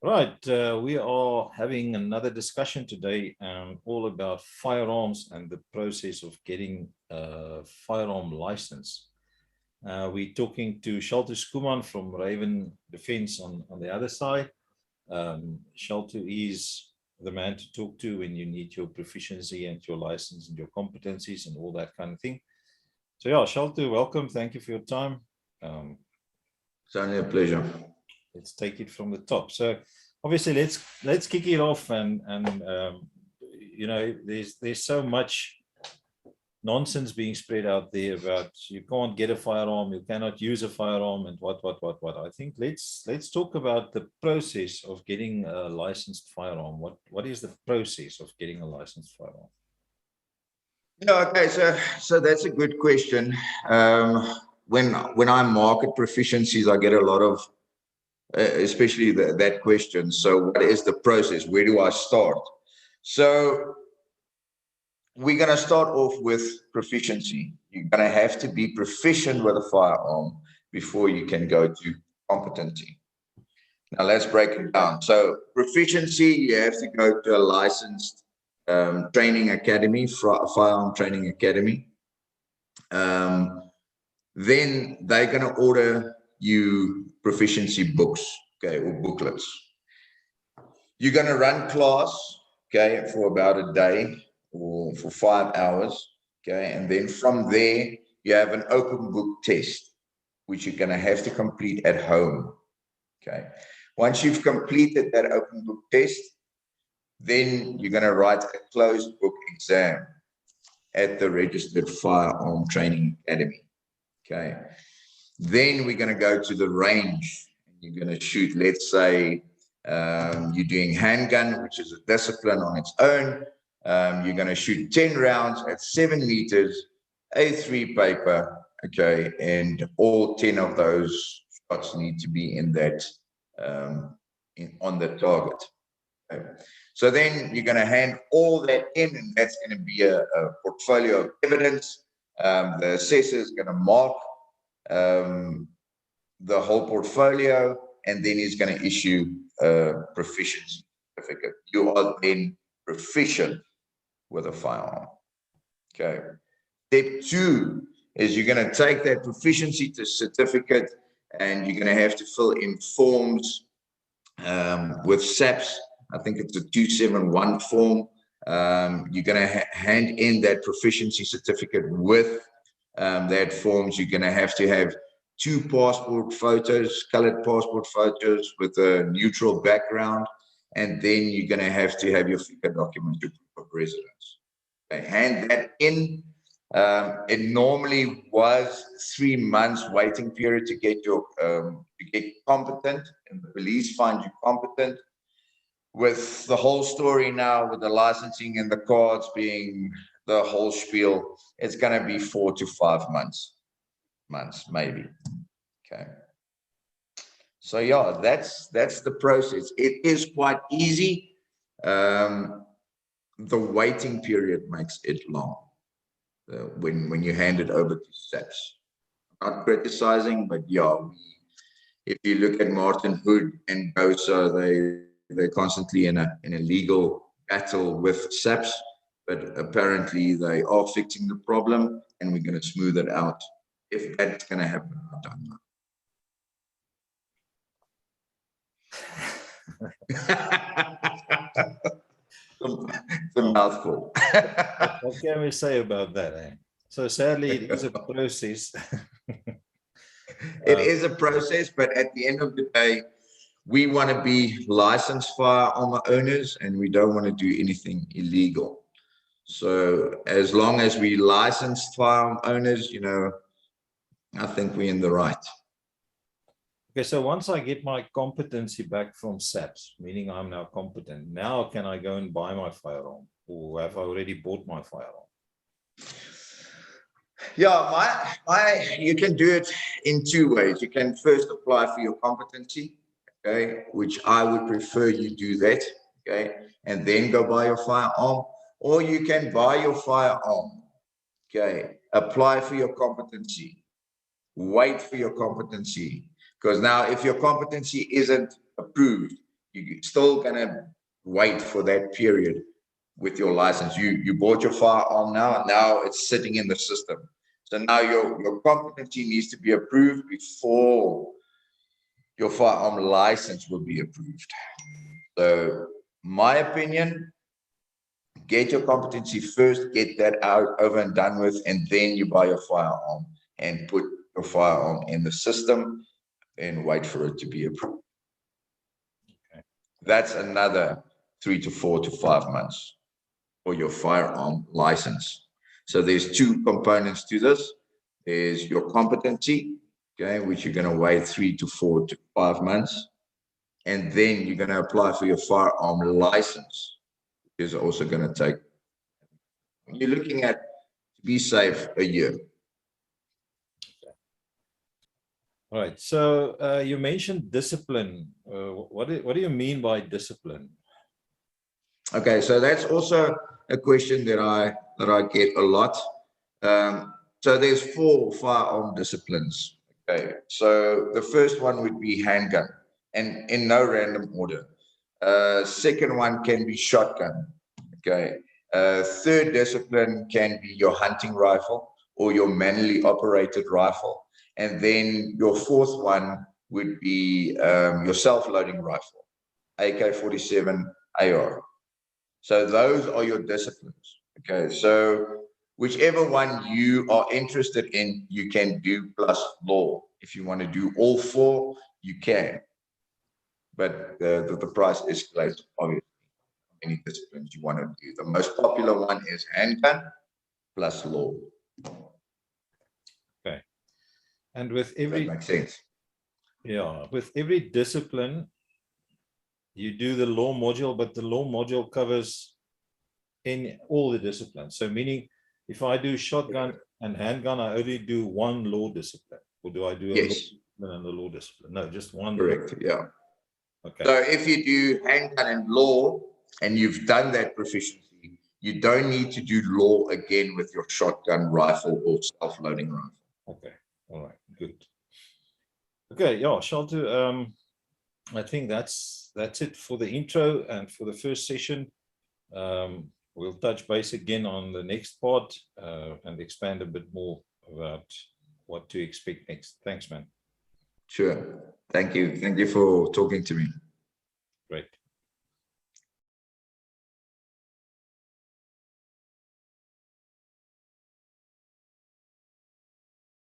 Right, we are having another discussion today, all about firearms and the process of getting a firearm license. We're talking to Shaltu Skuman from Raven Defense on the other side. Shaltu is the man to talk to when you need your proficiency and your license and your competencies and all that kind of thing. So yeah, Shaltu, welcome. Thank you for your time. It's only a pleasure. Let's take it from the top. So obviously let's kick it off, and you know, there's so much nonsense being spread out there about you can't get a firearm, you cannot use a firearm, and what. I think let's talk about the process of getting a licensed firearm. What is the process of getting a licensed firearm? Yeah, okay, so that's a good question. When I market proficiencies, I get a lot of especially that question. So what is the process? Where do I start? So we're going to start off with proficiency. You're going to have to be proficient with a firearm before you can go to competency. Now let's break it down. So proficiency, you have to go to a licensed training academy, firearm training academy. Then they're going to order you proficiency books, okay, or booklets. You're going to run class, okay, for about a day or for 5 hours, okay, and then from there you have an open book test, which you're going to have to complete at home, okay. Once you've completed that open book test, then you're going to write a closed book exam at the registered firearm training academy. Okay, then we're going to go to the range. You're going to shoot, let's say you're doing handgun, which is a discipline on its own. You're going to shoot 10 rounds at 7 meters, A3 paper, okay, and all 10 of those shots need to be in that, on the target. Okay. So then you're going to hand all that in, and that's going to be a portfolio of evidence. The assessor is going to mark the whole portfolio, and then he's going to issue a proficiency certificate. You are then proficient with a firearm. Okay. Step 2 is you're going to take that proficiency certificate, and you're going to have to fill in forms with SAPS. I think it's a 271 form. You're going to hand in that proficiency certificate with that forms. You're going to have 2 passport photos, colored passport photos with a neutral background, and then you're going to have your FICA document, your proof of residence. Okay, hand that in. It normally was 3 months waiting period to get competent, and the police find you competent. With the whole story now, with the licensing and the cards being the whole spiel, it's going to be 4 to 5 months maybe. Okay. So yeah, that's the process. It is quite easy. The waiting period makes it long when you hand it over to SAPS. Not criticizing, but yeah, if you look at Martin Hood and Gosa, they're constantly in a legal battle with SAPS, but apparently they are fixing the problem, and we're going to smooth it out. If that's going to happen, I don't know. It's a mouthful. What can we say about that? Eh? So sadly, it is a process. It is a process, but at the end of the day, we want to be licensed firearm owners, and we don't want to do anything illegal. So as long as we licensed firearm owners, you know, I think we're in the right. Okay, so once I get my competency back from SAPS, meaning I'm now competent, now can I go and buy my firearm, or have I already bought my firearm? Yeah, you can do it in 2 ways. You can first apply for your competency, okay, which I would prefer you do that, okay, and then go buy your firearm, or you can buy your firearm, okay, apply for your competency, wait for your competency, because now if your competency isn't approved, you're still gonna wait for that period with your license. You bought your firearm now it's sitting in the system. So now your competency needs to be approved before your firearm license will be approved. So my opinion, get your competency first, get that out over and done with, and then you buy your firearm and put your firearm in the system and wait for it to be approved. Okay. That's another 3 to 4 to 5 months for your firearm license. So there's two components to this. There's your competency, okay, which you're going to wait 3 to 4 to 5 months. And then you're going to apply for your firearm license, which is also going to take, you're looking at, to be safe, a year. All right. So you mentioned discipline. What do you mean by discipline? Okay, so that's also a question that I get a lot. So there's 4 firearm disciplines. Okay, so the first one would be handgun, and in no random order. Second one can be shotgun. Okay. Third discipline can be your hunting rifle or your manually operated rifle. And then your fourth one would be your self-loading rifle, AK-47 AR. So those are your disciplines. Okay. So whichever one you are interested in, you can do plus law. If you want to do all 4, you can. But the price escalates, obviously, any disciplines you want to do. The most popular one is handgun plus law. Okay. And with every, that makes sense. Yeah, with every discipline, you do the law module, but the law module covers in all the disciplines. So meaning, if I do shotgun and handgun, I only do one law discipline, or do I do a law Yes, discipline and a law discipline? No, just one. correct. Yeah. Okay. So if you do handgun and law and you've done that proficiency, you don't need to do law again with your shotgun rifle or self-loading rifle. Okay. All right. Good. Okay. Yeah, Shaltu, I think that's it for the intro and for the first session. We'll touch base again on the next part and expand a bit more about what to expect next. Thanks, man. Sure. Thank you. Thank you for talking to me. Great.